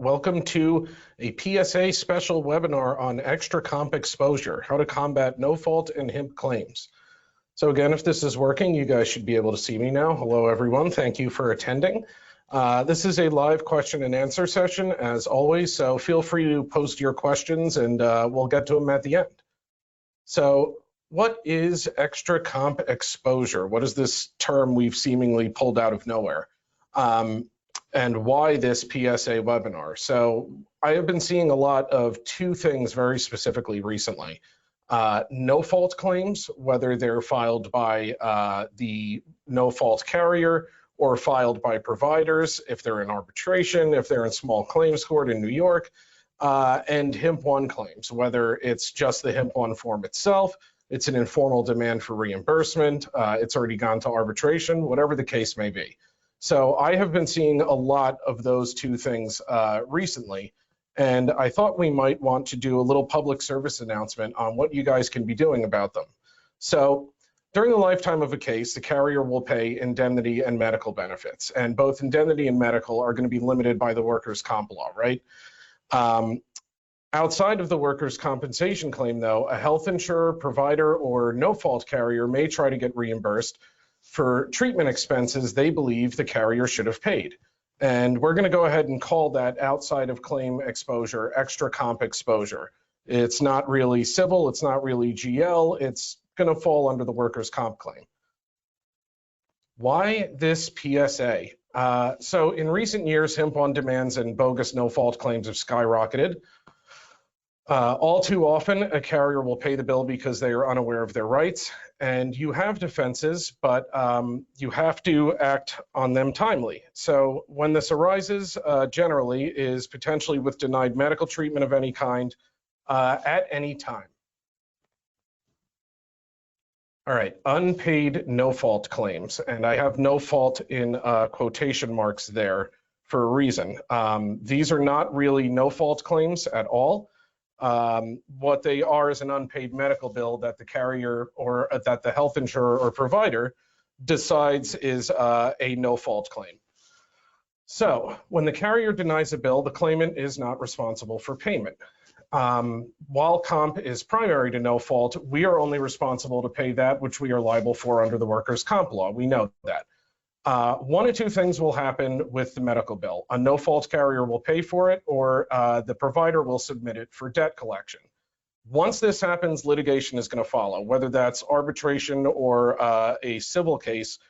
Welcome to a PSA special webinar on extra comp exposure, how to combat no-fault and HIMP claims. So again, if this is working, you guys should be able to see me now. Hello, everyone. Thank you for attending. This is a live question and answer session, as always, so feel free to post your questions and we'll get to them at the end. So what is extra comp exposure? What is this term we've seemingly pulled out of nowhere? And why this PSA webinar? So I have been seeing a lot of two things very specifically recently. No-fault claims, whether they're filed by the no-fault carrier or filed by providers, if they're in arbitration, if they're in small claims court in New York, and HIMP 1 claims, whether it's just the HIMP 1 form itself, it's an informal demand for reimbursement, it's already gone to arbitration, whatever the case may be. So I have been seeing a lot of those two things recently, and I thought we might want to do a little public service announcement on what you guys can be doing about them. So during the lifetime of a case, the carrier will pay indemnity and medical benefits, and both indemnity and medical are going to be limited by the workers' comp law, right? Outside of the workers' compensation claim, though, a health insurer, provider, or no-fault carrier may try to get reimbursed for treatment expenses they believe the carrier should have paid. And we're going to go ahead and call that outside of claim exposure, extra comp exposure. It's not really civil, it's not really GL, it's going to fall under the workers' comp claim. Why this PSA? So in recent years, HIMP 1 demands and bogus no-fault claims have skyrocketed. All too often, a carrier will pay the bill because they are unaware of their rights, and you have defenses, but you have to act on them timely. So when this arises, generally is potentially with denied medical treatment of any kind at any time. All right, unpaid no-fault claims, and I have no fault in quotation marks there for a reason. These are not really no-fault claims at all. What they are is an unpaid medical bill that the carrier or that the health insurer or provider decides is a no-fault claim. So when the carrier denies a bill, the claimant is not responsible for payment. While comp is primary to no fault, we are only responsible to pay that which we are liable for under the workers' comp law. We know that. One of two things will happen with the medical bill. A no-fault carrier will pay for it, or the provider will submit it for debt collection. Once this happens, litigation is going to follow, whether that's arbitration or a civil case.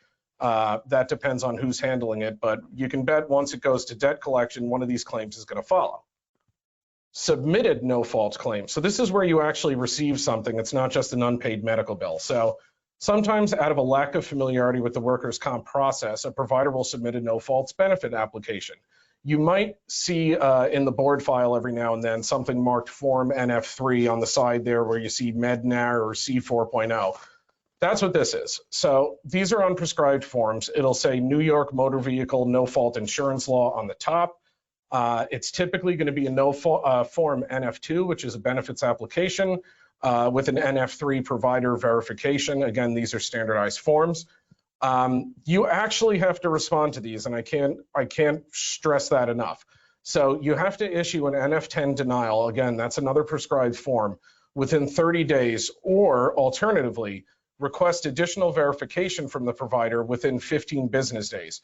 That depends on who's handling it, but you can bet once it goes to debt collection, one of these claims is going to follow. Submitted no-fault claim. So this is where you actually receive something. It's not just an unpaid medical bill. So sometimes out of a lack of familiarity with the workers' comp process, a provider will submit a no-faults benefit application. You might see in the board file every now and then something marked Form NF3 on the side there where you see MedNAR or C4.0. That's what this is. So these are unprescribed forms. It'll say New York Motor Vehicle No-Fault Insurance Law on the top. It's typically going to be a Form NF2, which is a benefits application, with an NF3 provider verification. Again, these are standardized forms. You actually have to respond to these, and I can't stress that enough. So you have to issue an NF10 denial. Again, that's another prescribed form within 30 days, or alternatively, request additional verification from the provider within 15 business days.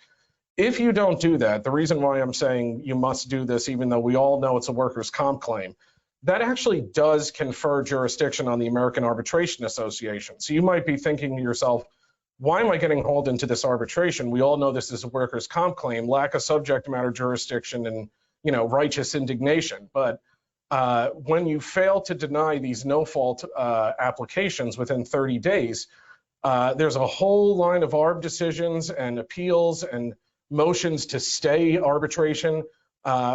If you don't do that, the reason why I'm saying you must do this, even though we all know it's a workers' comp claim, that actually does confer jurisdiction on the American Arbitration Association. So you might be thinking to yourself, why am I getting hauled into this arbitration? We all know this is a workers' comp claim, lack of subject matter jurisdiction, and righteous indignation. But when you fail to deny these no-fault applications within 30 days, there's a whole line of ARB decisions and appeals and motions to stay arbitration,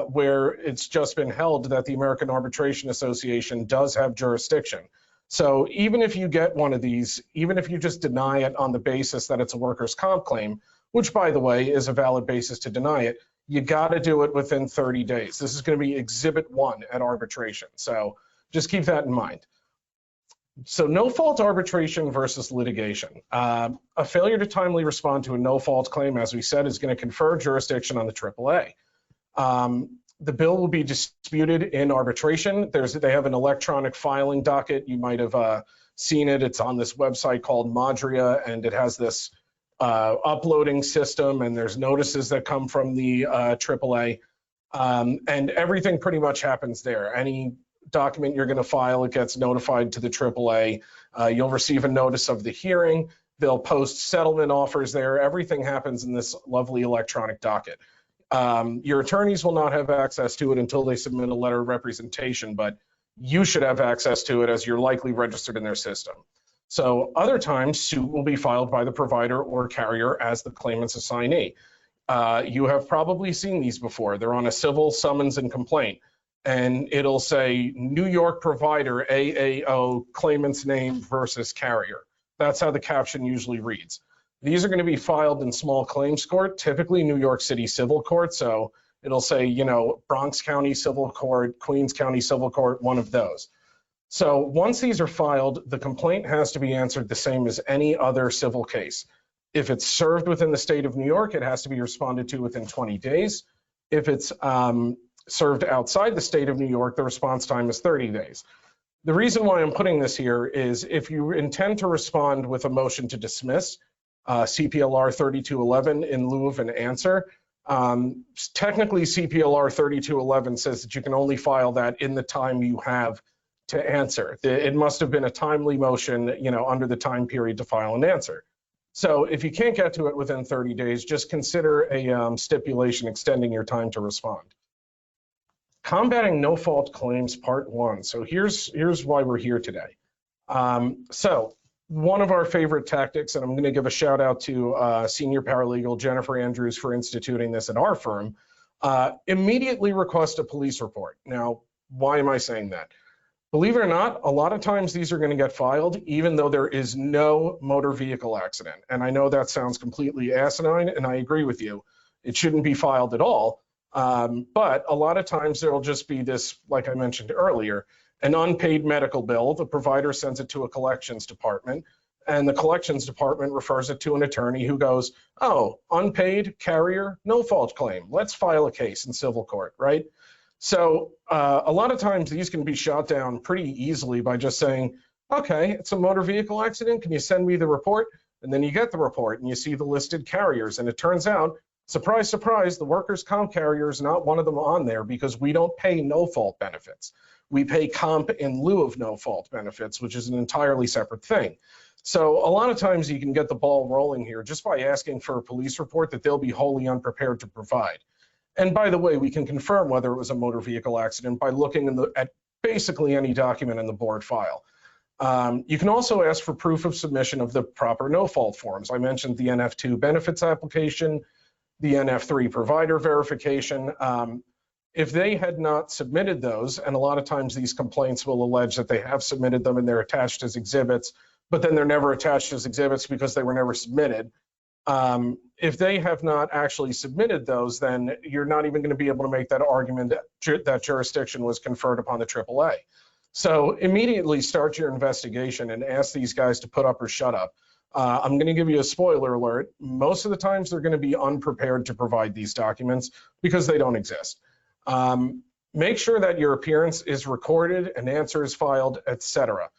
where it's just been held that the American Arbitration Association does have jurisdiction. So even if you get one of these, even if you just deny it on the basis that it's a workers' comp claim, which by the way is a valid basis to deny it, you got to do it within 30 days. This is going to be Exhibit 1 at arbitration. So just keep that in mind. So no-fault arbitration versus litigation. A failure to timely respond to a no-fault claim, as we said, is going to confer jurisdiction on the AAA. The bill will be disputed in arbitration. They have an electronic filing docket. You might have seen it. It's on this website called Madria, and it has this uploading system, and there's notices that come from the AAA, and everything pretty much happens there. Any document you're going to file, it gets notified to the AAA. You'll receive a notice of the hearing. They'll post settlement offers there. Everything happens in this lovely electronic docket. Your attorneys will not have access to it until they submit a letter of representation, but you should have access to it as you're likely registered in their system. So other times, suit will be filed by the provider or carrier as the claimant's assignee. You have probably seen these before. They're on a civil summons and complaint, and it'll say New York provider AAO claimant's name versus carrier. That's how the caption usually reads. These are going to be filed in small claims court, typically New York City Civil Court. So it'll say, you know, Bronx County Civil Court, Queens County Civil Court, one of those. So once these are filed, the complaint has to be answered the same as any other civil case. If it's served within the state of New York, it has to be responded to within 20 days. If it's served outside the state of New York, the response time is 30 days. The reason why I'm putting this here is if you intend to respond with a motion to dismiss, CPLR 3211 in lieu of an answer, technically CPLR 3211 says that you can only file that in the time you have to answer. It must have been a timely motion, you know, under the time period to file an answer. So if you can't get to it within 30 days, just consider a stipulation extending your time to respond. Combating no-fault claims, part 1. So here's why we're here today. So one of our favorite tactics, and I'm going to give a shout out to senior paralegal Jennifer Andrews for instituting this at our firm, immediately request a police report. Now, why am I saying that? Believe it or not, a lot of times these are going to get filed even though there is no motor vehicle accident. And I know that sounds completely asinine, and I agree with you. It shouldn't be filed at all. But a lot of times there'll just be this, like I mentioned earlier, an unpaid medical bill. The provider sends it to a collections department, and the collections department refers it to an attorney who goes, oh, unpaid, carrier, no fault claim. Let's file a case in civil court, right? So a lot of times these can be shot down pretty easily by just saying, okay, it's a motor vehicle accident. Can you send me the report? And then you get the report and you see the listed carriers. And it turns out, surprise, surprise, the workers' comp carrier is not one of them on there because we don't pay no-fault benefits. We pay comp in lieu of no-fault benefits, which is an entirely separate thing. So a lot of times you can get the ball rolling here just by asking for a police report that they'll be wholly unprepared to provide. And by the way, we can confirm whether it was a motor vehicle accident by looking at basically any document in the board file. You can also ask for proof of submission of the proper no-fault forms. I mentioned the NF2 benefits application, the NF3 provider verification. If they had not submitted those, and a lot of times these complaints will allege that they have submitted them and they're attached as exhibits, but then they're never attached as exhibits because they were never submitted. If they have not actually submitted those, then you're not even going to be able to make that argument that jurisdiction was conferred upon the AAA. So immediately start your investigation and ask these guys to put up or shut up. I'm going to give you a spoiler alert. Most of the times they're going to be unprepared to provide these documents because they don't exist. Make sure that your appearance is recorded, an answer is filed, etc.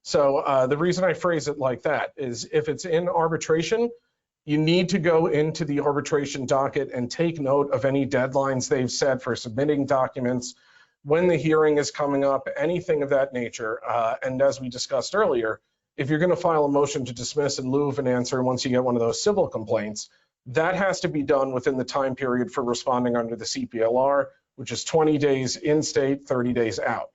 So the reason I phrase it like that is if it's in arbitration, you need to go into the arbitration docket and take note of any deadlines they've set for submitting documents, when the hearing is coming up, anything of that nature. And as we discussed earlier, if you're going to file a motion to dismiss in lieu of an answer once you get one of those civil complaints, that has to be done within the time period for responding under the CPLR, which is 20 days in state, 30 days out.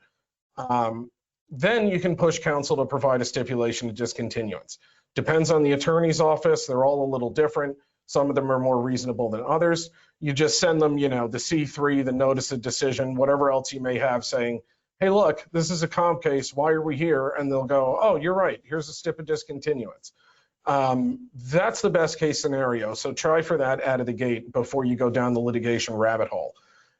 Then you can push counsel to provide a stipulation of discontinuance. Depends on the attorney's office. They're all a little different. Some of them are more reasonable than others. You just send them, you know, the C3, the notice of decision, whatever else you may have saying, hey, look, this is a comp case. Why are we here? And they'll go, oh, you're right. Here's a stip of discontinuance. That's the best case scenario. So try for that out of the gate before you go down the litigation rabbit hole.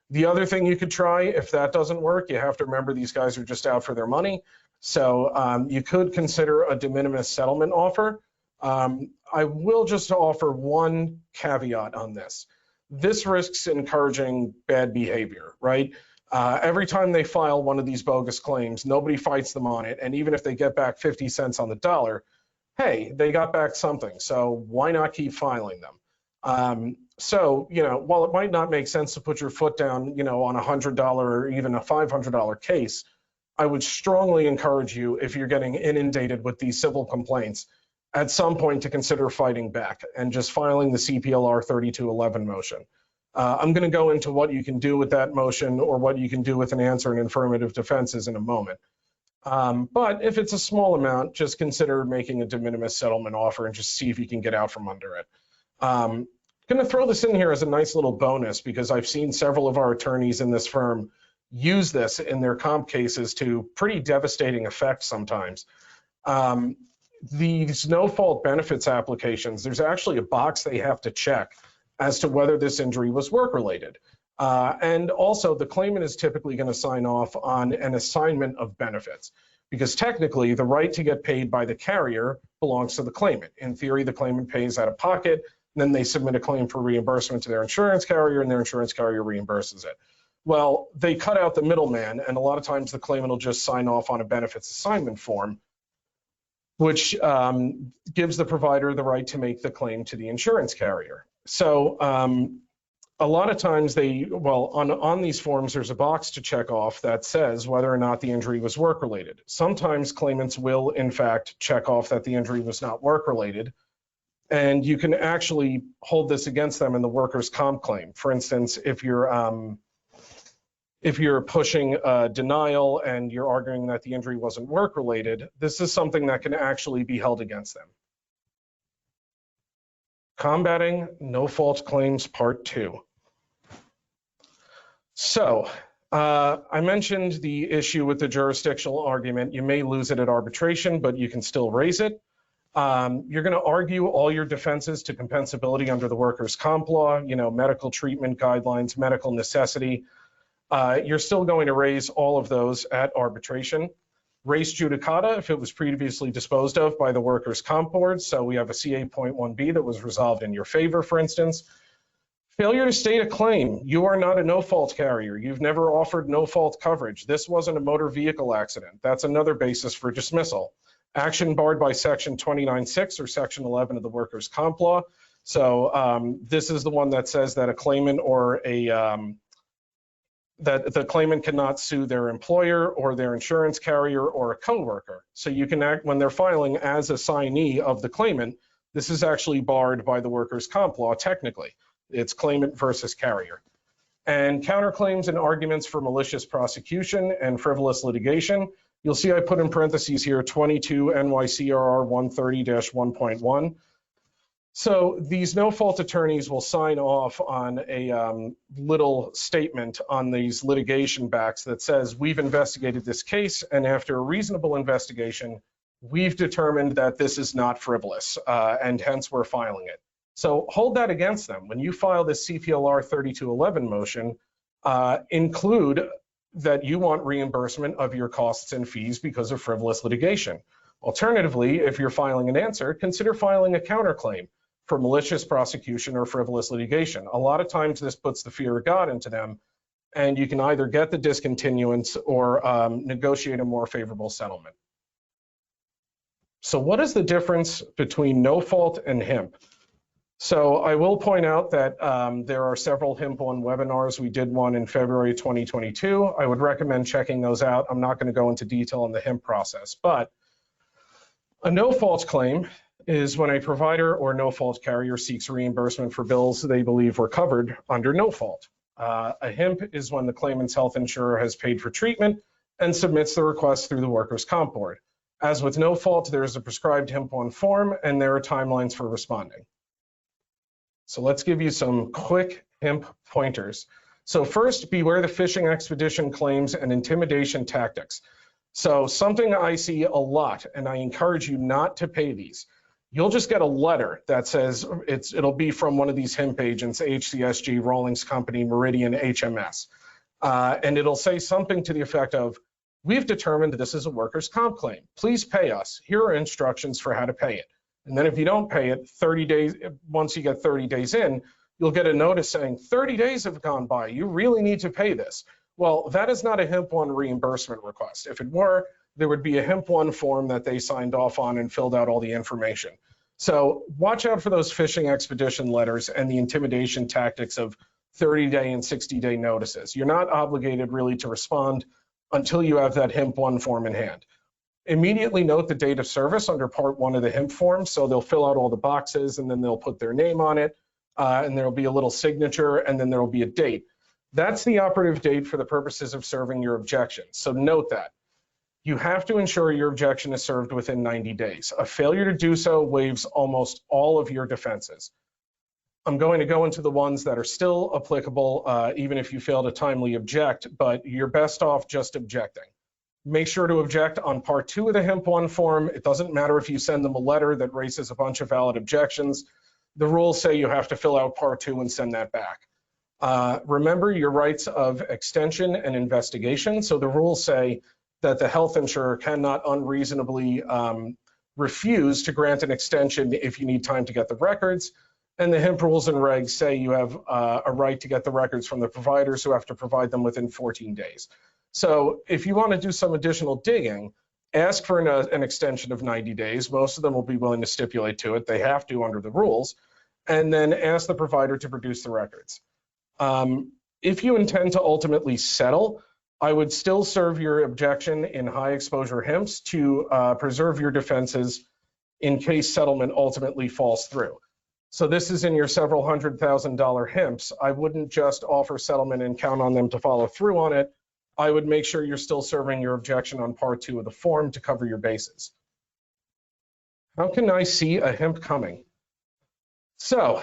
The other thing you could try, if that doesn't work, you have to remember these guys are just out for their money. So you could consider a de minimis settlement offer. I will just offer one caveat on this. this risks encouraging bad behavior, right? Every time they file one of these bogus claims, nobody fights them on it. And even if they get back 50 cents on the dollar, hey, they got back something. So why not keep filing them? So, while it might not make sense to put your foot down, on a $100 or even a $500 case, I would strongly encourage you, if you're getting inundated with these civil complaints, at some point to consider fighting back and just filing the CPLR 3211 motion. I'm going to go into what you can do with that motion or what you can do with an answer and affirmative defenses in a moment. But if it's a small amount, just consider making a de minimis settlement offer and just see if you can get out from under it. I'm going to throw this in here as a nice little bonus because I've seen several of our attorneys in this firm use this in their comp cases to pretty devastating effect sometimes. These no-fault benefits applications, there's actually a box they have to check as to whether this injury was work-related. And also, the claimant is typically going to sign off on an assignment of benefits because technically the right to get paid by the carrier belongs to the claimant. In theory, the claimant pays out of pocket, and then they submit a claim for reimbursement to their insurance carrier, and their insurance carrier reimburses it. Well, they cut out the middleman, and a lot of times the claimant will just sign off on a benefits assignment form, which gives the provider the right to make the claim to the insurance carrier. So a lot of times on these forms, there's a box to check off that says whether or not the injury was work-related. Sometimes claimants will, in fact, check off that the injury was not work-related, and you can actually hold this against them in the workers' comp claim. For instance, if you're pushing denial and you're arguing that the injury wasn't work-related, this is something that can actually be held against them. Combating no-fault claims, Part 2. So, I mentioned the issue with the jurisdictional argument. You may lose it at arbitration, but you can still raise it. You're going to argue all your defenses to compensability under the workers' comp law, medical treatment guidelines, medical necessity. You're still going to raise all of those at arbitration. Res judicata, if it was previously disposed of by the workers' comp board. So we have a CA.1b that was resolved in your favor, for instance. Failure to state a claim. You are not a no-fault carrier. You've never offered no-fault coverage. This wasn't a motor vehicle accident. That's another basis for dismissal. Action barred by Section 29.6 or Section 11 of the workers' comp law. So this is the one that says that a claimant or that the claimant cannot sue their employer or their insurance carrier or a coworker. So you can act when they're filing as assignee of the claimant. This is actually barred by the workers' comp law technically. It's claimant versus carrier. And counterclaims and arguments for malicious prosecution and frivolous litigation. You'll see I put in parentheses here 22 NYCRR 130-1.1. So these no-fault attorneys will sign off on a little statement on these litigation backs that says, we've investigated this case, and after a reasonable investigation, we've determined that this is not frivolous, and hence we're filing it. So hold that against them. When you file this CPLR 3211 motion, include that you want reimbursement of your costs and fees because of frivolous litigation. Alternatively, if you're filing an answer, consider filing a counterclaim for malicious prosecution or frivolous litigation. A lot of times this puts the fear of God into them, and you can either get the discontinuance or negotiate a more favorable settlement. So what is the difference between no fault and HIMP? So I will point out that there are several HIMP 1 webinars. We did one in February 2022. I would recommend checking those out. I'm not going to go into detail on the HIMP process, but a no-fault claim is when a provider or no-fault carrier seeks reimbursement for bills they believe were covered under no fault. A HIMP is when the claimant's health insurer has paid for treatment and submits the request through the workers' comp board. As with no fault, there is a prescribed HIMP 1 form, and there are timelines for responding. So let's give you some quick HIMP pointers. So first, beware the fishing expedition claims and intimidation tactics. So something I see a lot, and I encourage you not to pay these. You'll just get a letter that says, it'll be from one of these HIMP agents, HCSG, Rawlings Company, Meridian, HMS. And it'll say something to the effect of, we've determined that this is a workers' comp claim. Please pay us. Here are instructions for how to pay it. And then if you don't pay it, 30 days, once you get 30 days in, you'll get a notice saying 30 days have gone by, you really need to pay this. Well, that is not a HIMP 1 reimbursement request. If it were, there would be a HIMP 1 form that they signed off on and filled out all the information. So watch out for those phishing expedition letters and the intimidation tactics of 30-day and 60-day notices. You're not obligated really to respond until you have that HIMP 1 form in hand. Immediately note the date of service under Part 1 of the HIMP form. So they'll fill out all the boxes and then they'll put their name on it, and there'll be a little signature, and then there'll be a date. That's the operative date for the purposes of serving your objection. So note that. You have to ensure your objection is served within 90 days. A failure to do so waives almost all of your defenses. I'm going to go into the ones that are still applicable, even if you fail to timely object, but you're best off just objecting. Make sure to object on Part 2 of the HIMP 1 form. It doesn't matter if you send them a letter that raises a bunch of valid objections. The rules say you have to fill out Part 2 and send that back. Remember your rights of extension and investigation. So the rules say that the health insurer cannot unreasonably refuse to grant an extension if you need time to get the records. And the HIMP rules and regs say you have a right to get the records from the providers who have to provide them within 14 days. So if you want to do some additional digging, ask for an extension of 90 days. Most of them will be willing to stipulate to it. They have to under the rules. And then ask the provider to produce the records. If you intend to ultimately settle, I would still serve your objection in high exposure HIMPs to preserve your defenses in case settlement ultimately falls through. So this is in your several $100,000 HIMPs. I wouldn't just offer settlement and count on them to follow through on it. I would make sure you're still serving your objection on Part 2 of the form to cover your bases. How can I see a HIMP coming? So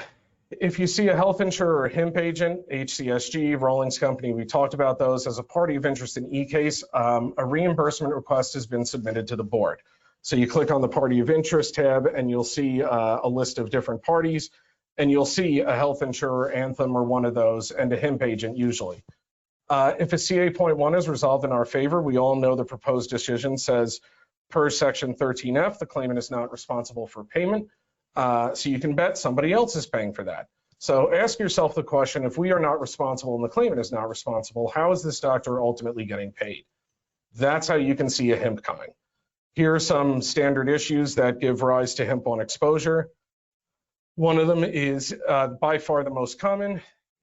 if you see a health insurer or HIMP agent, HCSG, Rawlings Company, we talked about those as a party of interest in eCase, a reimbursement request has been submitted to the board. So you click on the party of interest tab and you'll see a list of different parties, and you'll see a health insurer, Anthem, or one of those, and a HIMP agent usually. If a CA.1 is resolved in our favor, we all know the proposed decision says, per Section 13F, the claimant is not responsible for payment. So you can bet somebody else is paying for that. So ask yourself the question, if we are not responsible and the claimant is not responsible, how is this doctor ultimately getting paid? That's how you can see a HIMP coming. Here are some standard issues that give rise to HIMP 1 exposure. One of them is by far the most common,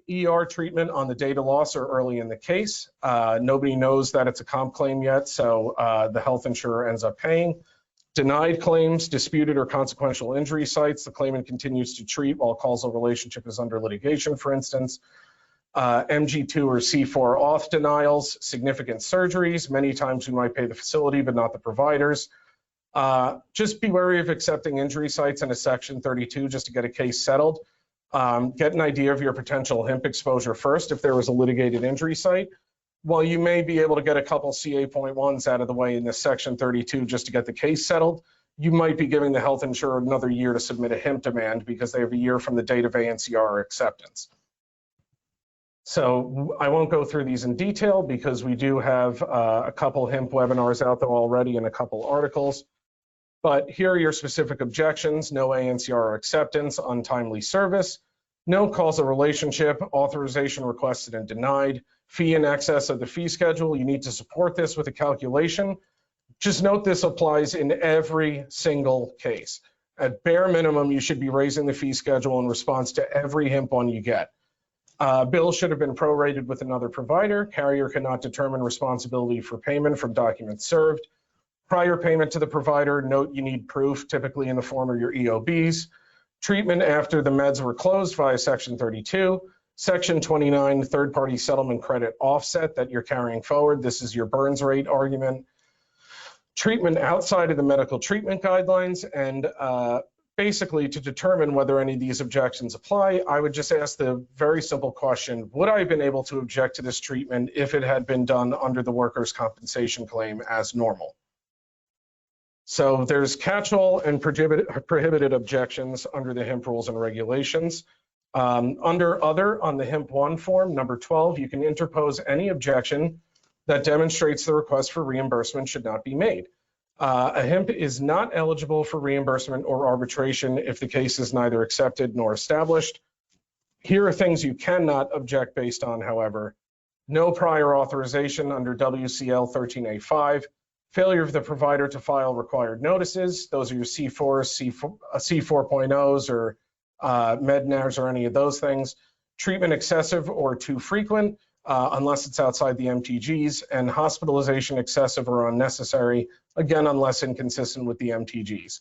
ER treatment on the date of loss or early in the case. Nobody knows that it's a comp claim yet, so the health insurer ends up paying. Denied claims, disputed or consequential injury sites, the claimant continues to treat while causal relationship is under litigation, for instance. MG2 or C4 auth denials, significant surgeries. Many times we might pay the facility, but not the providers. Just be wary of accepting injury sites in a Section 32 just to get a case settled. Get an idea of your potential HIMP exposure first if there was a litigated injury site. While you may be able to get a couple CA.1s out of the way in this Section 32 just to get the case settled, you might be giving the health insurer another year to submit a HIMP demand because they have a year from the date of ANCR acceptance. So I won't go through these in detail because we do have a couple HIMP webinars out there already and a couple articles. But here are your specific objections: no ANCR acceptance, untimely service, no causal relationship, authorization requested and denied, fee in excess of the fee schedule. You need to support this with a calculation. Just note this applies in every single case. At bare minimum, you should be raising the fee schedule in response to every HIMP one you get. Bill should have been prorated with another provider. Carrier cannot determine responsibility for payment from documents served. Prior payment to the provider, note you need proof, typically in the form of your EOBs. Treatment after the meds were closed via Section 32. Section 29, third-party settlement credit offset that you're carrying forward. This is your Burns rate argument. Treatment outside of the medical treatment guidelines, and basically to determine whether any of these objections apply, I would just ask the very simple question, would I have been able to object to this treatment if it had been done under the workers' compensation claim as normal? So there's catch-all and prohibited objections under the HIMP rules and regulations. Under other, on the HIMP 1 form, number 12, you can interpose any objection that demonstrates the request for reimbursement should not be made. A HIMP is not eligible for reimbursement or arbitration if the case is neither accepted nor established. Here are things you cannot object based on, however. No prior authorization under WCL 13A5, failure of the provider to file required notices. Those are your C4s, C4.0s, or MedNavs, or any of those things. Treatment excessive or too frequent, unless it's outside the MTGs, and hospitalization excessive or unnecessary, again, unless inconsistent with the MTGs.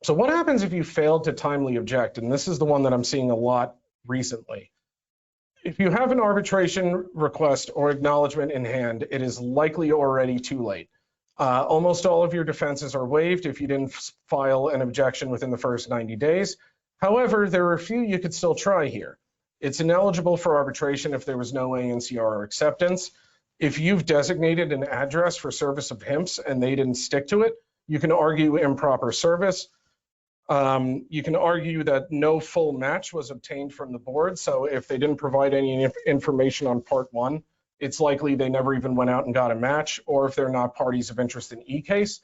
So what happens if you failed to timely object? And this is the one that I'm seeing a lot recently. If you have an arbitration request or acknowledgement in hand, it is likely already too late. Almost all of your defenses are waived if you didn't file an objection within the first 90 days. However, there are a few you could still try here. It's ineligible for arbitration if there was no ANCR acceptance. If you've designated an address for service of HIMPs and they didn't stick to it, you can argue improper service. You can argue that no full match was obtained from the board. So if they didn't provide any information on part 1, it's likely they never even went out and got a match, or if they're not parties of interest in e-case.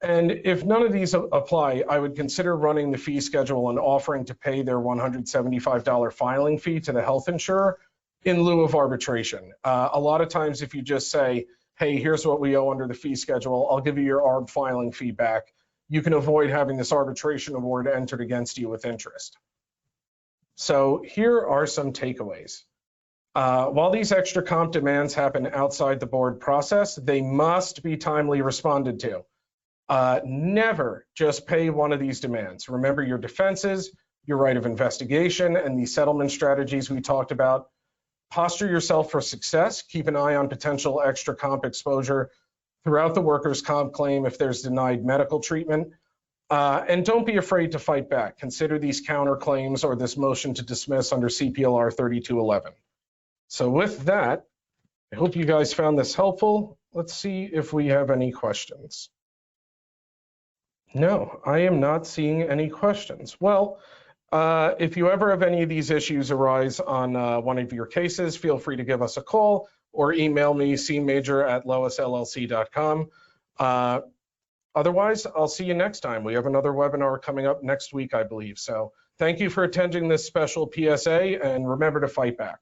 And if none of these apply, I would consider running the fee schedule and offering to pay their $175 filing fee to the health insurer in lieu of arbitration. A lot of times if you just say, hey, here's what we owe under the fee schedule, I'll give you your ARB filing fee back, you can avoid having this arbitration award entered against you with interest. So here are some takeaways. While these extra comp demands happen outside the board process, they must be timely responded to. Never just pay one of these demands. Remember your defenses, your right of investigation, and the settlement strategies we talked about. Posture yourself for success. Keep an eye on potential extra comp exposure throughout the workers' comp claim if there's denied medical treatment. And don't be afraid to fight back. Consider these counterclaims or this motion to dismiss under CPLR 3211. So with that, I hope you guys found this helpful. Let's see if we have any questions. No, I am not seeing any questions. Well, if you ever have any of these issues arise on one of your cases, feel free to give us a call or email me, cmajor@loisllc.com. Otherwise, I'll see you next time. We have another webinar coming up next week, I believe. So thank you for attending this special PSA, and remember to fight back.